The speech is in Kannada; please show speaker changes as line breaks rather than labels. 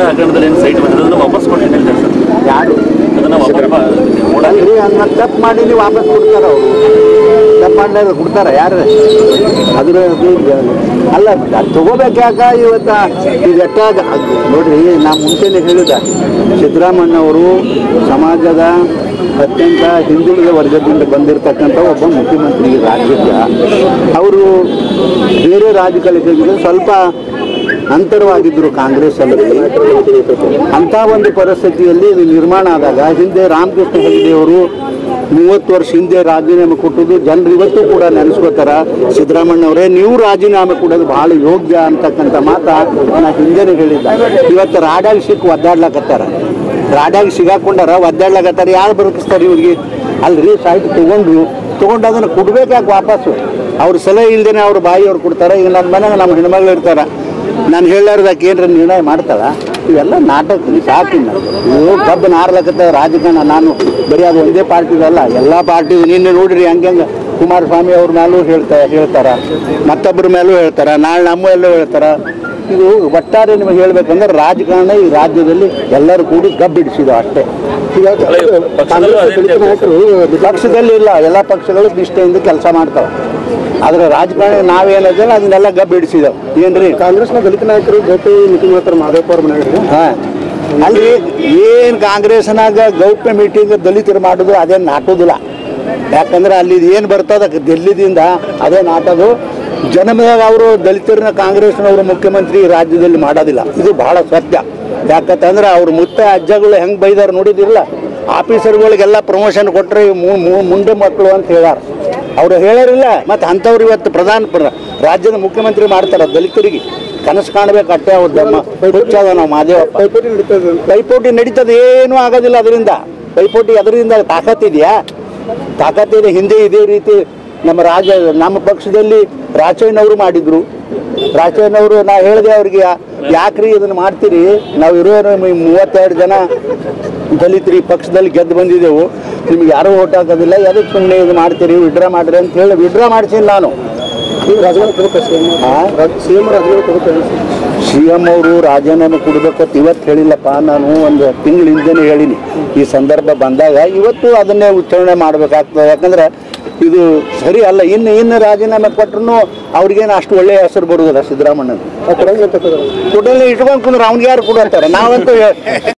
ಹಗರಣದಲ್ಲಿ ಏನು ಸೈಟ್ ಬಂದಿದೆ ಅದನ್ನು ವಾಪಸ್ ಕೊಡ್ತೀನಿ ಹೇಳ್ತಾರೆ ಸರ್.
ಯಾರು
ಅದನ್ನು
ಅದನ್ನ ತಪ್ಪು ಮಾಡಿ ನೀವು ವಾಪಸ್ ಕೊಡ್ತಾರ ಅವರು? ತಪ್ಪು ಮಾಡಿದ್ರೆ ಕೊಡ್ತಾರ ಯಾರು? ಅದ್ರ ಅಲ್ಲ ತಗೋಬೇಕಾಗ ಇವತ್ತು ಈಗ ಎಟ್ಟಾಗ ನೋಡ್ರಿ, ನಾ ಮುಂಚೆನೆ ಹೇಳಿದ ಸಿದ್ದರಾಮಯ್ಯವರು ಸಮಾಜದ ಅತ್ಯಂತ ಹಿಂದುಳಿದ ವರ್ಗದಿಂದ ಬಂದಿರತಕ್ಕಂಥ ಒಬ್ಬ ಮುಖ್ಯಮಂತ್ರಿ ರಾಜ್ಯದ. ಅವರು ಬೇರೆ ರಾಜಕೀಯಗಳಿಗೆ ಸ್ವಲ್ಪ ಅಂತರವಾಗಿದ್ದರು ಕಾಂಗ್ರೆಸ್ಸಲ್ಲಿ. ಅಂಥ ಒಂದು ಪರಿಸ್ಥಿತಿಯಲ್ಲಿ ಇದು ನಿರ್ಮಾಣ ಆದಾಗ ಹಿಂದೆ ರಾಮಕೃಷ್ಣ ಹೆಗಡೆಯವರು 30 ವರ್ಷ ಹಿಂದೆ ರಾಜೀನಾಮೆ ಕೊಟ್ಟದ್ದು ಜನರು ಇವತ್ತು ಕೂಡ ನೆನೆಸ್ಕೋತಾರ. ಸಿದ್ದರಾಮಯ್ಯವರೇ, ನೀವು ರಾಜೀನಾಮೆ ಕೊಡೋದು ಭಾಳ ಯೋಗ್ಯ ಅಂತಕ್ಕಂಥ ಮಾತ ನಾ ಹಿಂದೆನೇ ಹೇಳಿದ್ದ. ಇವತ್ತು ರಾಡ್ಯಾಗ ಸಿಕ್ಕು ಒದ್ದಾಡ್ಲಕತ್ತಾರ, ರಾಡ್ಯಾಗ ಸಿಗಾಕೊಂಡಾರ, ಒದ್ದಾಡ್ಲಕತ್ತಾರ. ಯಾರು ಬದುಕಿಸ್ತಾರೆ ಇವ್ರಿಗೆ? ಅಲ್ರಿ, ಸೈಟ್ ತೊಗೊಂಡು ಅದನ್ನು ಕೊಡ್ಬೇಕಾಕೆ ವಾಪಸ್ಸು? ಅವ್ರ ಸಲಹೆ ಇಲ್ದೇನೆ ಅವ್ರ ಬಾಯಿಯವ್ರು ಕೊಡ್ತಾರೆ. ಈಗ ನನ್ನ ಮನೆಗೆ ನಮ್ಮ ಹೆಣ್ಮಗಳು ಇರ್ತಾರೆ, ನಾನು ಹೇಳಾರ್ದಕ್ಕೆ ಏನ್ರ ನಿರ್ಣಯ ಮಾಡ್ತಾಳ? ಇವೆಲ್ಲ ನಾಟಕ ಸಾಕಿನ. ಇವು ಕಬ್ಬು ನಾರ್ಲಕತ್ತ ರಾಜಕಾರಣ. ನಾನು ಬರೀ ಅದು ಒಂದೇ ಪಾರ್ಟಿದಲ್ಲ, ಎಲ್ಲ ಪಾರ್ಟಿದು. ನಿನ್ನೆ ನೋಡ್ರಿ ಹಂಗೆ ಕುಮಾರಸ್ವಾಮಿ ಅವ್ರ ಮೇಲೂ ಹೇಳ್ತಾರ, ಮತ್ತೊಬ್ಬರ ಮೇಲೂ ಹೇಳ್ತಾರ, ನಾಳೆ ನಮ್ಮೆಲ್ಲೂ ಹೇಳ್ತಾರ. ಇದು ಒಟ್ಟಾರೆ ನಿಮಗೆ ಹೇಳ್ಬೇಕಂದ್ರೆ ರಾಜಕಾರಣ ಈ ರಾಜ್ಯದಲ್ಲಿ ಎಲ್ಲರೂ ಕೂಡಿ ಗಬ್ಬಿಡಿಸಿದ ಅಷ್ಟೇ. ಪಕ್ಷದಲ್ಲಿ ಇಲ್ಲ, ಎಲ್ಲ ಪಕ್ಷಗಳು ನಿಷ್ಠೆಯಿಂದ ಕೆಲಸ ಮಾಡ್ತಾವೆ. ಆದ್ರೆ ರಾಜಕಾರಣ ನಾವೇನಿದೆಯಲ್ಲ ಅದನ್ನೆಲ್ಲ ಗಬ್ಬಿಡಿಸಿದೆವು. ಏನ್ರಿ,
ಕಾಂಗ್ರೆಸ್ನ ದಲಿತ ನಾಯಕರು ಗೋಪಿ ಮೀಟಿಂಗ್ ಮಾಡ್ತಾರೆ ಮಾದೇವಪ್ಪ ಅವ್ರ ಮನೆಯಲ್ಲಿ.
ಅಲ್ರಿ, ಏನು ಕಾಂಗ್ರೆಸ್ನಾಗ ಗೌಪ್ಯ ಮೀಟಿಂಗ್ ದಲಿತರು ಮಾಡೋದು ಅದೇನು ನಾಟೋದಿಲ್ಲ. ಯಾಕಂದ್ರೆ ಅಲ್ಲಿ ಏನು ಬರ್ತದ ದಿಲ್ಲಿದಿಂದ ಅದೇ ನಾಟೋದು. ಜನ್ಮದಾಗ ಅವರು ದಲಿತರನ್ನ ಕಾಂಗ್ರೆಸ್ನವರು ಮುಖ್ಯಮಂತ್ರಿ ರಾಜ್ಯದಲ್ಲಿ ಮಾಡೋದಿಲ್ಲ. ಇದು ಬಹಳ ಸತ್ಯ. ಯಾಕಂತಂದ್ರೆ ಅವ್ರ ಮುತ್ತ ಅಜ್ಜಗಳು ಹೆಂಗೆ ಬೈದಾರ ನೋಡಿದಿರಲ್ಲ. ಆಫೀಸರ್ಗಳಿಗೆಲ್ಲ ಪ್ರಮೋಷನ್ ಕೊಟ್ಟರೆ ಮುಂದೆ ಮಕ್ಕಳು ಅಂತ ಹೇಳ್ಯಾರ. ಅವ್ರು ಹೇಳೋರಿಲ್ಲ. ಮತ್ತು ಅಂಥವ್ರು ಇವತ್ತು ರಾಜ್ಯದ ಮುಖ್ಯಮಂತ್ರಿ ಮಾಡ್ತಾರೆ. ದಲಿತರಿಗೆ ಕನಸು ಕಾಣಬೇಕು ಅಟ್ಟೆ. ಅವ್ರದ್ದಮ್ಮ ಹುಚ್ಚದ ನಾವು ಮಾದೇವಪ್ಪ. ಪೈಪೋಟಿ ನಡೀತದೆ, ಏನೂ ಆಗೋದಿಲ್ಲ ಅದರಿಂದ. ಪೈಪೋಟಿ ಅದರಿಂದ ತಾಕತ್ತಿದೆಯಾ? ತಾಕತ್ತಿದೆ. ಹಿಂದೆ ಇದೇ ರೀತಿ ನಮ್ಮ ಪಕ್ಷದಲ್ಲಿ ರಾಚಯ್ಯನವರು ಮಾಡಿದ್ರು. ರಾಚಯ್ಯನವರು ನಾ ಹೇಳಿದೆ ಅವ್ರಿಗೆ, ಯಾಕ್ರಿ ಇದನ್ನು ಮಾಡ್ತೀರಿ? ನಾವು ಇರೋ 32 ಜನ ದಲಿತರಿ ಪಕ್ಷದಲ್ಲಿ ಗೆದ್ದು ಬಂದಿದ್ದೆವು, ನಿಮ್ಗೆ ಯಾರೂ ಓಟ್ ಹಾಕೋದಿಲ್ಲ, ಎದಕ್ಕೆ ಸುಮ್ಮನೆ ಇದು ಮಾಡ್ತೀರಿ, ವಿಡ್ರಾ ಮಾಡಿರಿ ಅಂತ ಹೇಳಿ ವಿಡ್ರಾ ಮಾಡಿಸಿಲ್ಲ ನಾನು. CM ಅವರು ರಾಜೀನಾಮೆ ಕೊಡಬೇಕಂತ ಇವತ್ತು ಹೇಳಿಲ್ಲಪ್ಪ, ನಾನು ಒಂದು ತಿಂಗಳ ಹಿಂದೆನೇ ಹೇಳಿನಿ. ಈ ಸಂದರ್ಭ ಬಂದಾಗ ಇವತ್ತು ಅದನ್ನೇ ಉಚ್ಚಾರಣೆ ಮಾಡಬೇಕಾಗ್ತದೆ. ಯಾಕಂದ್ರೆ ಇದು ಸರಿ ಅಲ್ಲ. ಇನ್ನು ರಾಜೀನಾಮೆ ಕೊಟ್ಟರು ಅವ್ರಿಗೇನು ಅಷ್ಟು ಒಳ್ಳೆಯ ಹೆಸರು ಬರುವುದಿಲ್ಲ. ಸಿದ್ದರಾಮಯ್ಯನ ಕೊಡಲೇ ಇಟ್ಕೊಂಡು ಕುಂದ್ರೆ ಅವ್ನಿಗೆ ಯಾರು ಕೊಡು ಅಂತಾರೆ. ನಾವಂತೂ